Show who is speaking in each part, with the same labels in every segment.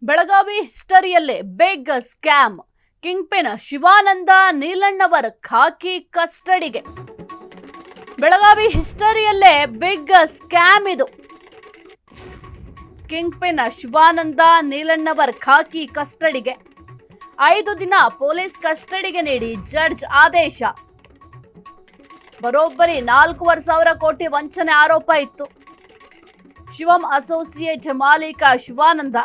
Speaker 1: ಬೆಳಗಾವಿ ಹಿಸ್ಟರಿಯಲ್ಲೇ big scam. Kingpin Shivananda Neelannavar ಖಾಕಿ ಕಸ್ಟಡಿಗೆ. ಬೆಳಗಾವಿ ಹಿಸ್ಟರಿಯಲ್ಲೇ ಬಿಗ್ ಸ್ಕ್ಯಾಮ್ ಇದು. ಕಿಂಗ್ ಪಿನ್ ಶಿವಾನಂದ ನೀಲಣ್ಣವರ್ ಖಾಕಿ ಕಸ್ಟಡಿಗೆ. 5 ದಿನ ಪೊಲೀಸ್ ಕಸ್ಟಡಿಗೆ ನೀಡಿ ಜಡ್ಜ್ ಆದೇಶ. ಬರೋಬ್ಬರಿ 4,500 ಕೋಟಿ ವಂಚನೆ ಆರೋಪ ಇತ್ತು. ಶಿವಂ ಅಸೋಸಿಯೇಟ್ ಮಾಲೀಕ ಶಿವಾನಂದ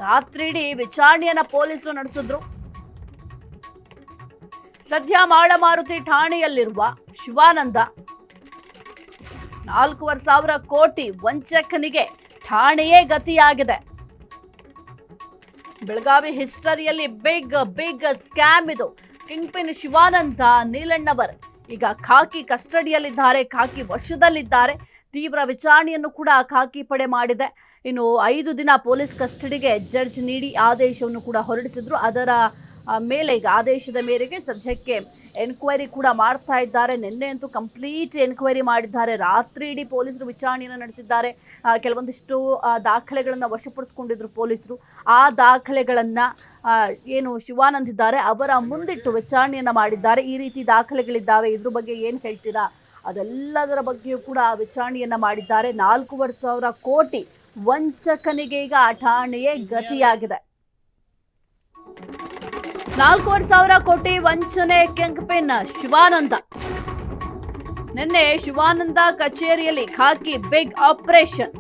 Speaker 1: ರಾತ್ರಿಡೀ ವಿಚಾರಣೆಯನ್ನ ಪೊಲೀಸರು ನಡೆಸಿದ್ರು. ಸದ್ಯ ಮಾಳಮಾರುತಿ ಠಾಣೆಯಲ್ಲಿರುವ ಶಿವಾನಂದ 4,500 ಕೋಟಿ ವಂಚಕನಿಗೆ ಠಾಣೆಯೇ ಗತಿಯಾಗಿದೆ. ಬೆಳಗಾವಿ ಹಿಸ್ಟರಿಯಲ್ಲಿ ಬಿಗ್ ಸ್ಕ್ಯಾಮ್ ಇದು. ಕಿಂಗ್ ಪಿನ್ ಶಿವಾನಂದ ನೀಲಣ್ಣವರ್ ಈಗ ಖಾಕಿ ಕಸ್ಟಡಿಯಲ್ಲಿದ್ದಾರೆ, ಖಾಕಿ ವಶದಲ್ಲಿದ್ದಾರೆ. ತೀವ್ರ ವಿಚಾರಣೆಯನ್ನು ಕೂಡ ಖಾಕಿ ಪಡೆ ಮಾಡಿದೆ. ಇನ್ನು 5 ದಿನ ಪೊಲೀಸ್ ಕಸ್ಟಡಿಗೆ ಜಡ್ಜ್ ನೀಡಿ ಆದೇಶವನ್ನು ಕೂಡ ಹೊರಡಿಸಿದ್ರು. ಅದರ ಮೇಲೆ ಈಗ ಆದೇಶದ ಮೇರೆಗೆ ಸದ್ಯಕ್ಕೆ ಎನ್ಕ್ವೈರಿ ಕೂಡ ಮಾಡ್ತಾ ಇದ್ದಾರೆ. ನಿನ್ನೆ ಅಂತೂ ಕಂಪ್ಲೀಟ್ ಎನ್ಕ್ವೈರಿ ಮಾಡಿದ್ದಾರೆ. ರಾತ್ರಿ ಇಡೀ ಪೊಲೀಸರು ವಿಚಾರಣೆಯನ್ನು ನಡೆಸಿದ್ದಾರೆ. ಕೆಲವೊಂದಿಷ್ಟು ದಾಖಲೆಗಳನ್ನು ವಶಪಡಿಸಿಕೊಂಡಿದ್ರು ಪೊಲೀಸರು. ಆ ದಾಖಲೆಗಳನ್ನು ಏನು ಶಿವಾನಂದ್ ಇದ್ದಾರೆ ಅವರ ಮುಂದಿಟ್ಟು ವಿಚಾರಣೆಯನ್ನು ಮಾಡಿದ್ದಾರೆ. ಈ ರೀತಿ ದಾಖಲೆಗಳಿದ್ದಾವೆ, ಇದ್ರ ಬಗ್ಗೆ ಏನು ಹೇಳ್ತೀರಾ, ಅದೆಲ್ಲದರ ಬಗ್ಗೆಯೂ ಕೂಡ ವಿಚಾರಣೆಯನ್ನು ಮಾಡಿದ್ದಾರೆ. 4,500 ಕೋಟಿ ವಂಚಕನಿಗೆ ಈಗ ಠಾಣೆಯೇ ಗತಿಯಾಗಿದೆ. 4,500 ಕೋಟಿ ವಂಚನೆ ಕಿಂಗ್ ಪಿನ್ ಶಿವಾನಂದ. ನಿನ್ನೆ ಶಿವಾನಂದ ಕಚೇರಿಯಲ್ಲಿ ಖಾಕಿ ಬಿಗ್ ಆಪರೇಷನ್.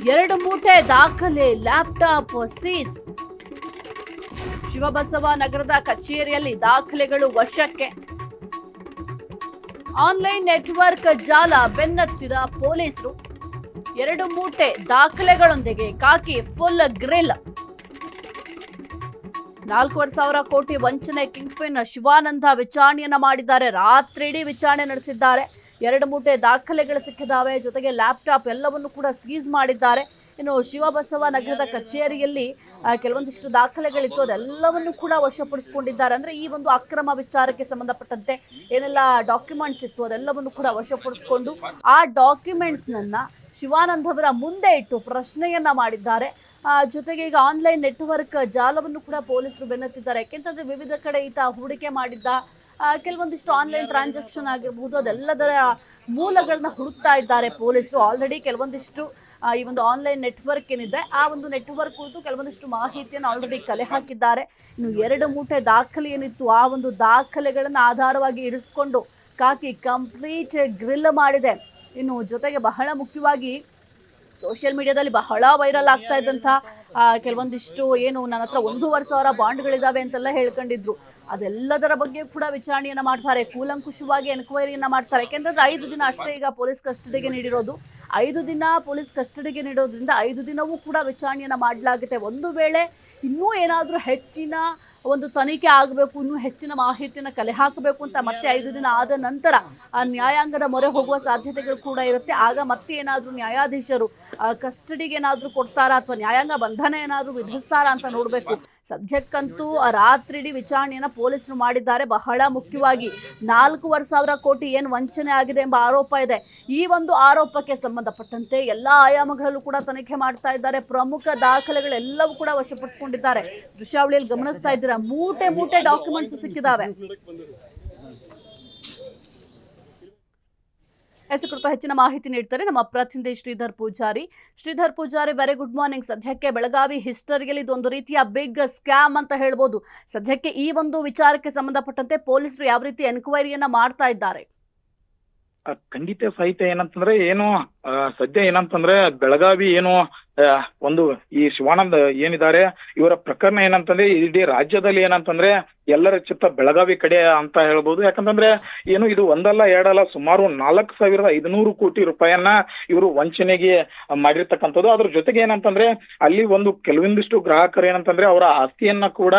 Speaker 1: 2 ಮೂಟೆ ದಾಖಲೆ, ಲ್ಯಾಪ್ಟಾಪ್ ಸೀಸ್. ಶಿವಬಸವ ನಗರದ ಕಚೇರಿಯಲ್ಲಿ ದಾಖಲೆಗಳು ವಶಕ್ಕೆ. ಆನ್ಲೈನ್ ನೆಟ್ವರ್ಕ್ ಜಾಲ ಬೆನ್ನತ್ತಿದ ಪೊಲೀಸರು. 2 ಮೂಟೆ ದಾಖಲೆಗಳೊಂದಿಗೆ ಖಾಕಿ ಫುಲ್ ಗ್ರಿಲ್. 4,500 ಕೋಟಿ ವಂಚನೆ ಕಿಂಗ್ ಪಿನ್ ಶಿವಾನಂದ ವಿಚಾರಣೆಯನ್ನ ಮಾಡಿದ್ದಾರೆ. ರಾತ್ರಿ ಇಡೀ ವಿಚಾರಣೆ ನಡೆಸಿದ್ದಾರೆ. 2 ಮೂಟೆ ದಾಖಲೆಗಳು ಸಿಕ್ಕಿದ್ದಾವೆ, ಜೊತೆಗೆ ಲ್ಯಾಪ್ಟಾಪ್ ಎಲ್ಲವನ್ನು ಕೂಡ ಸೀಸ್ ಮಾಡಿದ್ದಾರೆ. ಇನ್ನು ಶಿವಬಸವ ನಗರದ ಕಚೇರಿಯಲ್ಲಿ ಕೆಲವೊಂದಿಷ್ಟು ದಾಖಲೆಗಳಿತ್ತು, ಅದೆಲ್ಲವನ್ನು ಕೂಡ ವಶಪಡಿಸಿಕೊಂಡಿದ್ದಾರೆ. ಅಂದ್ರೆ ಈ ಒಂದು ಅಕ್ರಮ ವಿಚಾರಕ್ಕೆ ಸಂಬಂಧಪಟ್ಟಂತೆ ಏನೆಲ್ಲ ಡಾಕ್ಯುಮೆಂಟ್ಸ್ ಇತ್ತು ಅದೆಲ್ಲವನ್ನು ಕೂಡ ವಶಪಡಿಸಿಕೊಂಡು ಆ ಡಾಕ್ಯುಮೆಂಟ್ಸ್ನನ್ನ ಶಿವಾನಂದ್ ಅವರ ಮುಂದೆ ಇಟ್ಟು ಪ್ರಶ್ನೆಯನ್ನ ಮಾಡಿದ್ದಾರೆ. ಜೊತೆಗೆ ಈಗ ಆನ್ಲೈನ್ ನೆಟ್ವರ್ಕ್ ಜಾಲವನ್ನು ಕೂಡ ಪೊಲೀಸರು ಬೆನ್ನತ್ತಿದ್ದಾರೆ. ಯಾಕೆಂತಂದ್ರೆ ವಿವಿಧ ಕಡೆ ಈತ ಹೂಡಿಕೆ ಮಾಡಿದ್ದ ಕೆಲವೊಂದಿಷ್ಟು ಆನ್ಲೈನ್ ಟ್ರಾನ್ಸಾಕ್ಷನ್ ಆಗಿರಬಹುದು, ಅದೆಲ್ಲದರ ಮೂಲಗಳನ್ನ ಹುಡುಕ್ತಾ ಇದ್ದಾರೆ ಪೊಲೀಸರು. ಆಲ್ರೆಡಿ ಕೆಲವೊಂದಿಷ್ಟು ಈ ಒಂದು ಆನ್ಲೈನ್ ನೆಟ್ವರ್ಕ್ ಏನಿದೆ ಆ ಒಂದು ನೆಟ್ವರ್ಕ್ ಕುರಿತು ಕೆಲವೊಂದಿಷ್ಟು ಮಾಹಿತಿಯನ್ನು ಆಲ್ರೆಡಿ ಕಲೆ ಹಾಕಿದ್ದಾರೆ. ಇನ್ನು 2 ಮೂಟೆ ದಾಖಲೆ ಏನಿತ್ತು ಆ ಒಂದು ದಾಖಲೆಗಳನ್ನು ಆಧಾರವಾಗಿ ಇರಿಸಿಕೊಂಡು ಖಾಕಿ ಕಂಪ್ಲೀಟ್ ಗ್ರಿಲ್ ಮಾಡಿದೆ. ಇನ್ನು ಜೊತೆಗೆ ಬಹಳ ಮುಖ್ಯವಾಗಿ ಸೋಷಿಯಲ್ ಮೀಡಿಯಾದಲ್ಲಿ ಬಹಳ ವೈರಲ್ ಆಗ್ತಾ ಇದ್ದಂಥ ಕೆಲವೊಂದಿಷ್ಟು ಏನು ನನ್ನ ಹತ್ರ 1,500 ಬಾಂಡ್ಗಳಿದ್ದಾವೆ ಅಂತೆಲ್ಲ ಹೇಳ್ಕೊಂಡಿದ್ರು, ಅದೆಲ್ಲದರ ಬಗ್ಗೆ ಕೂಡ ವಿಚಾರಣೆಯನ್ನು ಮಾಡ್ತಾರೆ. ಕೂಲಂಕುಷವಾಗಿ ಎನ್ಕ್ವೈರಿಯನ್ನು ಮಾಡ್ತಾರೆ. ಯಾಕೆಂದ್ರೆ 5 ದಿನ ಅಷ್ಟೇ ಈಗ ಪೊಲೀಸ್ ಕಸ್ಟಡಿಗೆ ನೀಡಿರೋದು. 5 ದಿನ ಪೊಲೀಸ್ ಕಸ್ಟಡಿಗೆ ನೀಡೋದ್ರಿಂದ 5 ದಿನವೂ ಕೂಡ ವಿಚಾರಣೆಯನ್ನು ಮಾಡಲಾಗುತ್ತೆ. ಒಂದು ವೇಳೆ ಇನ್ನೂ ಏನಾದರೂ ಹೆಚ್ಚಿನ ಒಂದು ತನಿಖೆ ಆಗಬೇಕು, ಇನ್ನೂ ಹೆಚ್ಚಿನ ಮಾಹಿತಿಯನ್ನು ಕಲೆ ಹಾಕಬೇಕು ಅಂತ ಮತ್ತೆ 5 ದಿನ ಆದ ನಂತರ ಆ ನ್ಯಾಯಾಂಗದ ಮೊರೆ ಹೋಗುವ ಸಾಧ್ಯತೆಗಳು ಕೂಡ ಇರುತ್ತೆ. ಆಗ ಮತ್ತೆ ಏನಾದರೂ ನ್ಯಾಯಾಧೀಶರು ಕಸ್ಟಡಿಗೆ ಏನಾದರೂ ಕೊಡ್ತಾರಾ ಅಥವಾ ನ್ಯಾಯಾಂಗ ಬಂಧನ ಏನಾದರೂ ವಿಧಿಸ್ತಾರಾ ಅಂತ ನೋಡಬೇಕು. ಸದ್ಯಕ್ಕಂತೂ ರಾತ್ರಿ ಇಡೀ ವಿಚಾರಣೆಯನ್ನು ಪೊಲೀಸರು ಮಾಡಿದ್ದಾರೆ. ಬಹಳ ಮುಖ್ಯವಾಗಿ 4,500 ಕೋಟಿ ಏನು ವಂಚನೆ ಆಗಿದೆ ಎಂಬ ಆರೋಪ ಇದೆ. ಈ ಒಂದು ಆರೋಪಕ್ಕೆ ಸಂಬಂಧಪಟ್ಟಂತೆ ಎಲ್ಲ ಆಯಾಮಗಳಲ್ಲೂ ಕೂಡ ತನಿಖೆ ಮಾಡ್ತಾ ಇದ್ದಾರೆ. ಪ್ರಮುಖ ದಾಖಲೆಗಳೆಲ್ಲವೂ ಕೂಡ ವಶಪಡಿಸಿಕೊಂಡಿದ್ದಾರೆ. ದೃಶ್ಯಾವಳಿಯಲ್ಲಿ ಗಮನಿಸ್ತಾ ಇದ್ದೀರಾ, ಮೂಟೆ ಡಾಕ್ಯುಮೆಂಟ್ಸ್ ಸಿಕ್ಕಿದಾವೆ. ಕುರಿತು ಹೆಚ್ಚಿನ ಮಾಹಿತಿ ನೀಡ್ತಾರೆ ನಮ್ಮ ಪ್ರತಿನಿಧಿ Shridhar Poojari. Very good morning. ಸದ್ಯಕ್ಕೆ ಬೆಳಗಾವಿ ಹಿಸ್ಟರಿಯಲ್ಲಿ ಇದೊಂದು ರೀತಿಯ ಬಿಗ್ ಸ್ಕ್ಯಾಮ್ ಅಂತ ಹೇಳ್ಬೋದು. ಸದ್ಯಕ್ಕೆ ಈ ಒಂದು ವಿಚಾರಕ್ಕೆ ಸಂಬಂಧಪಟ್ಟಂತೆ ಪೊಲೀಸರು ಯಾವ ರೀತಿ ಎನ್ಕ್ವೈರಿಯನ್ನ ಮಾಡ್ತಾ ಇದ್ದಾರೆ?
Speaker 2: ಖಂಡಿತ ಸಹಿತ ಏನಂತಂದ್ರೆ ಸದ್ಯ ಏನಂತಂದ್ರೆ ಬೆಳಗಾವಿ ಒಂದು ಈ ಶಿವಾನಂದ್ ಏನಿದ್ದಾರೆ ಇವರ ಪ್ರಕರಣ ಏನಂತಂದ್ರೆ ಇಡೀ ರಾಜ್ಯದಲ್ಲಿ ಏನಂತಂದ್ರೆ ಎಲ್ಲರ ಚಿತ್ತ ಬೆಳಗಾವಿ ಕಡೆ ಅಂತ ಹೇಳ್ಬೋದು. ಯಾಕಂತಂದ್ರೆ ಇದು ಒಂದಲ್ಲ ಎರಡಲ್ಲ ಸುಮಾರು 4,500 ಕೋಟಿ ರೂಪಾಯಿಯನ್ನ ಇವರು ವಂಚನೆಗೆ ಮಾಡಿರ್ತಕ್ಕಂಥದ್ದು. ಅದ್ರ ಜೊತೆಗೆ ಏನಂತಂದ್ರೆ ಅಲ್ಲಿ ಕೆಲವೊಂದಿಷ್ಟು ಗ್ರಾಹಕರು ಏನಂತಂದ್ರೆ ಅವರ ಆಸ್ತಿಯನ್ನ ಕೂಡ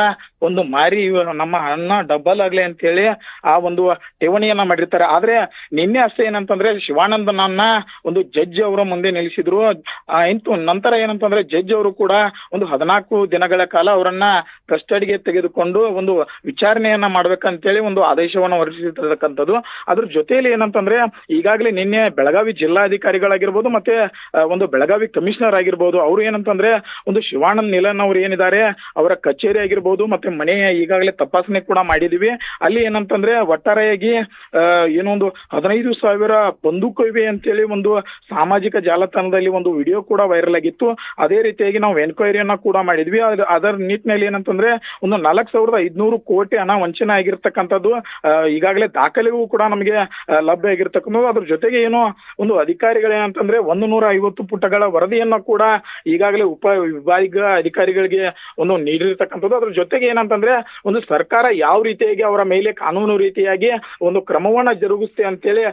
Speaker 2: ಮಾರಿ ನಮ್ಮ ಹಣ ಡಬಲ್ ಆಗ್ಲಿ ಅಂತ ಹೇಳಿ ಆ ಒಂದು ಠೇವಣಿಯನ್ನ ಮಾಡಿರ್ತಾರೆ. ಆದ್ರೆ ನಿನ್ನೆ ಅಷ್ಟೇ ಏನಂತಂದ್ರೆ ಶಿವಾನಂದನನ್ನ ಜಡ್ಜ್ ಅವರ ಮುಂದೆ ನಿಲ್ಲಿಸಿದ್ರು. ನಂತರ ನಂತರ ಏನಂತಂದ್ರೆ ಜಡ್ಜ್ ಅವರು ಕೂಡ ಒಂದು 14 ದಿನಗಳ ಕಾಲ ಅವರನ್ನ ಕಸ್ಟಡಿಗೆ ತೆಗೆದುಕೊಂಡು ಒಂದು ವಿಚಾರಣೆಯನ್ನ ಮಾಡ್ಬೇಕಂತೇಳಿ ಒಂದು ಆದೇಶವನ್ನು ಹೊರಡಿಸಿರ್ತಕ್ಕಂಥದ್ದು. ಅದ್ರ ಜೊತೆಯಲ್ಲಿ ಏನಂತಂದ್ರೆ ಈಗಾಗಲೇ ನಿನ್ನೆ ಬೆಳಗಾವಿ ಜಿಲ್ಲಾಧಿಕಾರಿಗಳಾಗಿರ್ಬೋದು ಮತ್ತೆ ಒಂದು ಬೆಳಗಾವಿ ಕಮಿಷನರ್ ಆಗಿರ್ಬೋದು, ಅವರು ಏನಂತಂದ್ರೆ ಒಂದು ಶಿವಾನಂದ್ ನಿಲನ್ ಅವರು ಏನಿದ್ದಾರೆ ಅವರ ಕಚೇರಿ ಆಗಿರ್ಬೋದು ಮತ್ತೆ ಮನೆಯ ಈಗಾಗಲೇ ತಪಾಸಣೆ ಕೂಡ ಮಾಡಿದೀವಿ. ಅಲ್ಲಿ ಏನಂತಂದ್ರೆ ಒಟ್ಟಾರೆಯಾಗಿ ಏನೋ ಒಂದು 15,000 ಬಂದೂಕು ಇವೆ ಅಂತೇಳಿ ಒಂದು ಸಾಮಾಜಿಕ ಜಾಲತಾಣದಲ್ಲಿ ಒಂದು ವಿಡಿಯೋ ಕೂಡ ವೈರಲ್ ಆಗಿತ್ತು. ಅದೇ ರೀತಿಯಾಗಿ ನಾವು ಎನ್ಕ್ವೈರಿಯನ್ನ ಕೂಡ ಮಾಡಿದ್ವಿ. ಅದರ ನಿಟ್ಟಿನಲ್ಲಿ ಏನಂತಂದ್ರೆ ಒಂದು 4,500 ಕೋಟಿ ಹಣ ವಂಚನೆ ಆಗಿರ್ತಕ್ಕಂಥದ್ದು ಈಗಾಗಲೇ ದಾಖಲೆಗೂ ಕೂಡ ನಮಗೆ ಲಭ್ಯ ಆಗಿರ್ತಕ್ಕಂಥದ್ದು. ಅದ್ರ ಜೊತೆಗೆ ಏನು ಒಂದು ಅಧಿಕಾರಿಗಳೇನಂತಂದ್ರೆ 150 ಪುಟಗಳ ವರದಿಯನ್ನ ಕೂಡ ಈಗಾಗಲೇ ಉಪ ವಿಭಾಗ ಅಧಿಕಾರಿಗಳಿಗೆ ಒಂದು ನೀಡಿರ್ತಕ್ಕಂಥದ್ದು. ಅದ್ರ ಜೊತೆಗೆ ಏನಂತಂದ್ರೆ ಒಂದು ಸರ್ಕಾರ ಯಾವ ರೀತಿಯಾಗಿ ಅವರ ಮೇಲೆ ಕಾನೂನು ರೀತಿಯಾಗಿ ಒಂದು ಕ್ರಮವನ್ನ ಜರುಗಿಸುತ್ತೆ ಅಂತೇಳಿ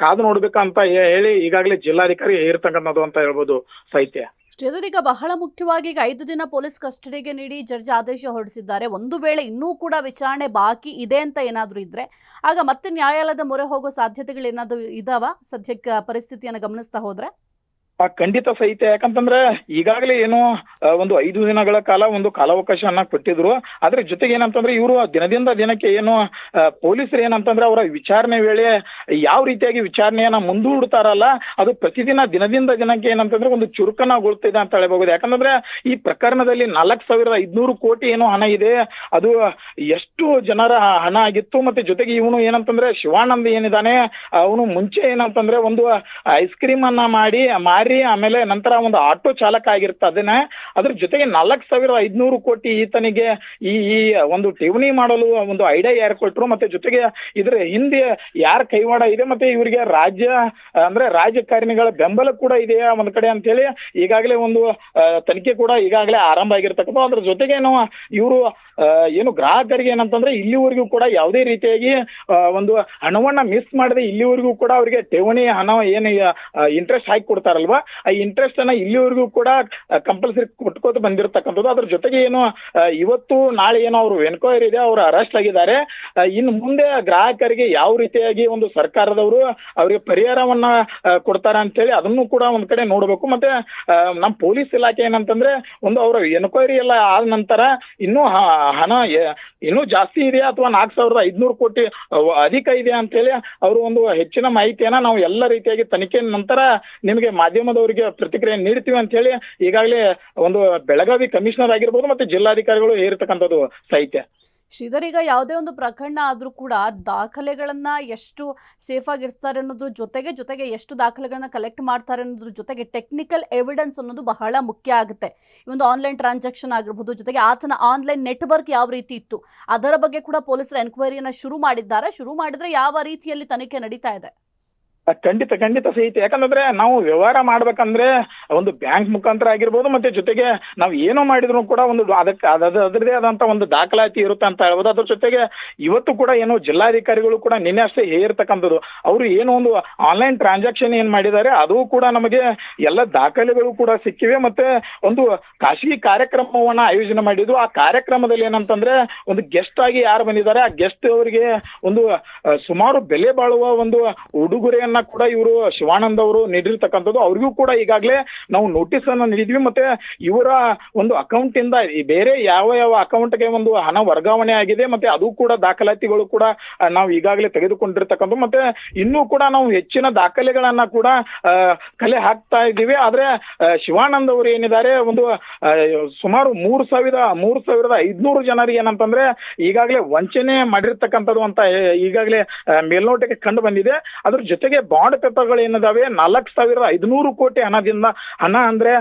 Speaker 2: ಕಾದು ನೋಡ್ಬೇಕಂತ ಹೇಳಿ ಈಗಾಗಲೇ ಜಿಲ್ಲಾಧಿಕಾರಿ ಇರ್ತಕ್ಕಂಥದ್ದು ಅಂತ ಹೇಳ್ಬೋದು ಸಾಹಿತ್ಯ.
Speaker 1: ಶ್ರೀಧರ್, ಈಗ ಬಹಳ ಮುಖ್ಯವಾಗಿ ಈಗ 5 ದಿನ ಪೊಲೀಸ್ ಕಸ್ಟಡಿಗೆ ನೀಡಿ ಜಡ್ಜ್ ಆದೇಶ ಹೊರಡಿಸಿದ್ದಾರೆ. ಒಂದು ವೇಳೆ ಇನ್ನೂ ಕೂಡ ವಿಚಾರಣೆ ಬಾಕಿ ಇದೆ ಅಂತ ಏನಾದರೂ ಇದ್ರೆ ಆಗ ಮತ್ತೆ ನ್ಯಾಯಾಲಯದ ಮೊರೆ ಹೋಗೋ ಸಾಧ್ಯತೆಗಳು ಏನಾದರೂ ಇದಾವ ಸದ್ಯಕ್ಕೆ ಪರಿಸ್ಥಿತಿಯನ್ನು ಗಮನಿಸ್ತಾ ಹೋದ್ರೆ?
Speaker 2: ಖಂಡಿತ ಸಹಿತ. ಯಾಕಂತಂದ್ರೆ ಈಗಾಗಲೇ ಏನು ಒಂದು 5 ದಿನಗಳ ಕಾಲ ಒಂದು ಕಾಲಾವಕಾಶವನ್ನ ಕೊಟ್ಟಿದ್ರು. ಅದ್ರ ಜೊತೆಗೆ ಏನಂತಂದ್ರೆ ಇವರು ದಿನದಿಂದ ದಿನಕ್ಕೆ ಏನು ಪೊಲೀಸರು ಏನಂತಂದ್ರೆ ಅವರ ವಿಚಾರಣೆ ವೇಳೆ ಯಾವ ರೀತಿಯಾಗಿ ವಿಚಾರಣೆಯನ್ನ ಮುಂದೂಡ್ತಾರಲ್ಲ, ಅದು ಪ್ರತಿದಿನ ದಿನದಿಂದ ದಿನಕ್ಕೆ ಏನಂತಂದ್ರೆ ಒಂದು ಚುರುಕನಗೊಳ್ತಿದೆ ಅಂತ ಹೇಳ್ಬಹುದು. ಯಾಕಂತಂದ್ರೆ ಈ ಪ್ರಕರಣದಲ್ಲಿ 4,500 ಕೋಟಿ ಏನೋ ಹಣ ಇದೆ, ಅದು ಎಷ್ಟು ಜನರ ಹಣ ಆಗಿತ್ತು. ಮತ್ತೆ ಜೊತೆಗೆ ಇವನು ಏನಂತಂದ್ರೆ ಶಿವಾನಂದ್ ಏನಿದ್ದಾನೆ ಅವನು ಮುಂಚೆ ಏನಂತಂದ್ರೆ ಒಂದು ಐಸ್ ಕ್ರೀಮ್ ಅನ್ನ ಮಾರಿ ಆಮೇಲೆ ನಂತರ ಒಂದು ಆಟೋ ಚಾಲಕ ಆಗಿರ್ತದನೆ. ಅದ್ರ ಜೊತೆಗೆ 4,500 ಕೋಟಿ ಈತನಿಗೆ ಈ ಒಂದು ಠೇವಣಿ ಮಾಡಲು ಒಂದು ಐಡಿಯಾ ಯಾರು ಕೊಟ್ಟರು, ಮತ್ತೆ ಜೊತೆಗೆ ಇದ್ರ ಹಿಂದೆ ಯಾರ ಕೈವಾಡ ಇದೆ, ಮತ್ತೆ ಇವರಿಗೆ ರಾಜಕಾರಣಿಗಳ ಬೆಂಬಲ ಕೂಡ ಇದೆಯಾ ಒಂದ್ ಕಡೆ ಅಂತ ಹೇಳಿ ಈಗಾಗಲೇ ಒಂದು ತನಿಖೆ ಕೂಡ ಈಗಾಗಲೇ ಆರಂಭ ಆಗಿರ್ತಕ್ಕಂಥ. ಅದ್ರ ಜೊತೆಗೆ ಇವರು ಏನು ಗ್ರಾಹಕರಿಗೆ ಏನಂತಂದ್ರೆ ಇಲ್ಲಿವರೆಗೂ ಕೂಡ ಯಾವುದೇ ರೀತಿಯಾಗಿ ಒಂದು ಹಣವನ್ನ ಮಿಸ್ ಮಾಡದೆ ಇಲ್ಲಿವರೆಗೂ ಕೂಡ ಅವರಿಗೆ ಠೇವಣಿ ಹಣ ಏನು ಇಂಟ್ರೆಸ್ಟ್ ಹಾಕಿ ಕೊಡ್ತಾರಲ್ವಾ, ಆ ಇಂಟ್ರೆಸ್ಟ್ ಅನ್ನ ಇಲ್ಲಿವರೆಗೂ ಕೂಡ ಕಂಪಲ್ಸರಿ ಕೊಟ್ಕೋತ ಬಂದಿರತಕ್ಕಂಥದ್ದು. ಅದ್ರ ಜೊತೆಗೆ ಏನು ಇವತ್ತು ನಾಳೆ ಏನೋ ಅವರು ಎನ್ಕ್ವೈರಿ ಇದೆ, ಅವರು ಅರೆಸ್ಟ್ ಆಗಿದ್ದಾರೆ. ಇನ್ನು ಮುಂದೆ ಗ್ರಾಹಕರಿಗೆ ಯಾವ ರೀತಿಯಾಗಿ ಒಂದು ಸರ್ಕಾರದವರು ಅವರಿಗೆ ಪರಿಹಾರವನ್ನ ಕೊಡ್ತಾರ ಅಂತೇಳಿ ಅದನ್ನು ಕೂಡ ಒಂದ್ ಕಡೆ ನೋಡ್ಬೇಕು. ಮತ್ತೆ ನಮ್ಮ ಪೊಲೀಸ್ ಇಲಾಖೆ ಏನಂತಂದ್ರೆ ಒಂದು ಅವರ ಎನ್ಕ್ವೈರಿ ಎಲ್ಲ ಆದ ನಂತರ ಇನ್ನೂ ಹಣ ಇನ್ನೂ ಜಾಸ್ತಿ ಇದೆಯಾ ಅಥವಾ 4,500 ಕೋಟಿ ಅಧಿಕ ಇದೆಯಾ ಅಂತೇಳಿ ಅವರು ಒಂದು ಹೆಚ್ಚಿನ ಮಾಹಿತಿಯನ್ನ ನಾವು ಎಲ್ಲ ರೀತಿಯಾಗಿ ತನಿಖೆ ನಂತರ ನಿಮಗೆ ಮಾಧ್ಯಮದವರಿಗೆ ಪ್ರತಿಕ್ರಿಯೆ ನೀಡ್ತೀವಿ ಅಂತ ಹೇಳಿ ಈಗಾಗಲೇ ಒಂದು ಬೆಳಗಾವಿ ಕಮಿಷನರ್ ಆಗಿರ್ಬೋದು ಮತ್ತೆ ಜಿಲ್ಲಾಧಿಕಾರಿಗಳು ಹೇರಿರ್ತಕ್ಕಂಥದ್ದು ಸಾಹಿತ್ಯ.
Speaker 1: ಶ್ರೀಧರ್, ಈಗ ಯಾವುದೇ ಒಂದು ಪ್ರಕರಣ ಆದರೂ ಕೂಡ ದಾಖಲೆಗಳನ್ನ ಎಷ್ಟು ಸೇಫ್ ಆಗಿರ್ತಾರೆ ಅನ್ನೋದ್ರ ಜೊತೆಗೆ ಎಷ್ಟು ದಾಖಲೆಗಳನ್ನ ಕಲೆಕ್ಟ್ ಮಾಡ್ತಾರೆ ಅನ್ನೋದ್ರ ಜೊತೆಗೆ ಟೆಕ್ನಿಕಲ್ ಎವಿಡೆನ್ಸ್ ಅನ್ನೋದು ಬಹಳ ಮುಖ್ಯ ಆಗುತ್ತೆ. ಈ ಒಂದು ಆನ್ಲೈನ್ ಟ್ರಾನ್ಸಾಕ್ಷನ್ ಆಗಿರ್ಬೋದು, ಜೊತೆಗೆ ಆತನ ಆನ್ಲೈನ್ ನೆಟ್ವರ್ಕ್ ಯಾವ ರೀತಿ ಇತ್ತು ಅದರ ಬಗ್ಗೆ ಕೂಡ ಪೊಲೀಸರು ಎನ್ಕ್ವೈರಿಯನ್ನ ಶುರು ಮಾಡಿದ್ರೆ ಯಾವ ರೀತಿಯಲ್ಲಿ ತನಿಖೆ ನಡೀತಾ ಇದೆ?
Speaker 2: ಖಂಡಿತ ಸಹಿತ. ಯಾಕಂದ್ರೆ ನಾವು ವ್ಯವಹಾರ ಮಾಡ್ಬೇಕಂದ್ರೆ ಒಂದು ಬ್ಯಾಂಕ್ ಮುಖಾಂತರ ಆಗಿರ್ಬೋದು, ಮತ್ತೆ ಜೊತೆಗೆ ನಾವು ಏನೋ ಮಾಡಿದ್ರು ಕೂಡ ಒಂದು ಅದಕ್ಕೆ ಅದರದೇ ಆದಂತ ಒಂದು ದಾಖಲಾತಿ ಇರುತ್ತೆ ಅಂತ ಹೇಳ್ಬೋದು. ಅದ್ರ ಜೊತೆಗೆ ಇವತ್ತು ಕೂಡ ಏನು ಜಿಲ್ಲಾಧಿಕಾರಿಗಳು ಕೂಡ ನಿನ್ನೆ ಅಷ್ಟೇ ಹೇಳಿರ್ತಕ್ಕಂಥದ್ದು, ಅವರು ಏನು ಒಂದು ಆನ್ಲೈನ್ ಟ್ರಾನ್ಸಾಕ್ಷನ್ ಏನ್ ಮಾಡಿದ್ದಾರೆ ಅದು ಕೂಡ ನಮಗೆ ಎಲ್ಲ ದಾಖಲೆಗಳು ಕೂಡ ಸಿಕ್ಕಿವೆ. ಮತ್ತೆ ಒಂದು ಖಾಸಗಿ ಕಾರ್ಯಕ್ರಮವನ್ನ ಆಯೋಜನೆ ಮಾಡಿದ್ದು, ಆ ಕಾರ್ಯಕ್ರಮದಲ್ಲಿ ಏನಂತಂದ್ರೆ ಒಂದು ಗೆಸ್ಟ್ ಆಗಿ ಯಾರು ಬಂದಿದ್ದಾರೆ ಆ ಗೆಸ್ಟ್ ಅವರಿಗೆ ಒಂದು ಸುಮಾರು ಬೆಲೆ ಬಾಳುವ ಒಂದು ಉಡುಗೊರೆಯನ್ನ ಕೂಡ ಇವರು ಶಿವಾನಂದ್ ಅವರು ನೀಡಿರ್ತಕ್ಕಂಥದ್ದು. ಅವ್ರಿಗೂ ಕೂಡ ಈಗಾಗಲೇ ನಾವು ನೋಟಿಸ್ ಅನ್ನ ನೀಡಿದ್ವಿ. ಮತ್ತೆ ಇವರ ಒಂದು ಅಕೌಂಟ್ ಇಂದ ಬೇರೆ ಯಾವ ಅಕೌಂಟ್ಗೆ ಒಂದು ಹಣ ವರ್ಗಾವಣೆ ಆಗಿದೆ, ಮತ್ತೆ ಅದು ಕೂಡ ದಾಖಲಾತಿಗಳು ಕೂಡ ನಾವು ಈಗಾಗಲೇ ತೆಗೆದುಕೊಂಡಿರ್ತಕ್ಕಂಥ. ಮತ್ತೆ ಇನ್ನೂ ಕೂಡ ನಾವು ಹೆಚ್ಚಿನ ದಾಖಲೆಗಳನ್ನ ಕೂಡ ಕಲೆ ಹಾಕ್ತಾ ಇದ್ದೀವಿ. ಆದ್ರೆ ಶಿವಾನಂದ್ ಅವರು ಏನಿದ್ದಾರೆ ಒಂದು ಸುಮಾರು 3,500 ಜನರಿಗೆ ಏನಂತಂದ್ರೆ ಈಗಾಗಲೇ ವಂಚನೆ ಮಾಡಿರ್ತಕ್ಕಂಥದ್ದು ಅಂತ ಈಗಾಗಲೇ ಮೇಲ್ನೋಟಕ್ಕೆ ಕಂಡು ಬಂದಿದೆ. ಅದ್ರ ಜೊತೆಗೆ ಬಾಂಡ್ ಪೇಪರ್ಗಳು ಏನಿದಾವೆ 4,500 ಕೋಟಿ ಹಣ ಅಂದ್ರೆ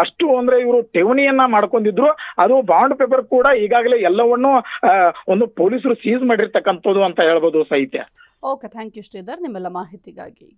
Speaker 2: ಅಷ್ಟು ಅಂದ್ರೆ ಇವರು ಠೇವಣಿಯನ್ನ ಮಾಡ್ಕೊಂಡಿದ್ರು. ಅದು ಬಾಂಡ್ ಪೇಪರ್ ಕೂಡ ಈಗಾಗಲೇ ಎಲ್ಲವನ್ನು ಒಂದು ಪೊಲೀಸರು ಸೀಸ್ ಮಾಡಿರ್ತಕ್ಕಂಥದ್ದು ಅಂತ ಹೇಳ್ಬೋದು ಸಾಹಿತ್ಯ.
Speaker 1: ಓಕೆ, ಥ್ಯಾಂಕ್ ಯು ಶ್ರೀಧರ್ ನಿಮ್ಮೆಲ್ಲ ಮಾಹಿತಿಗಾಗಿ.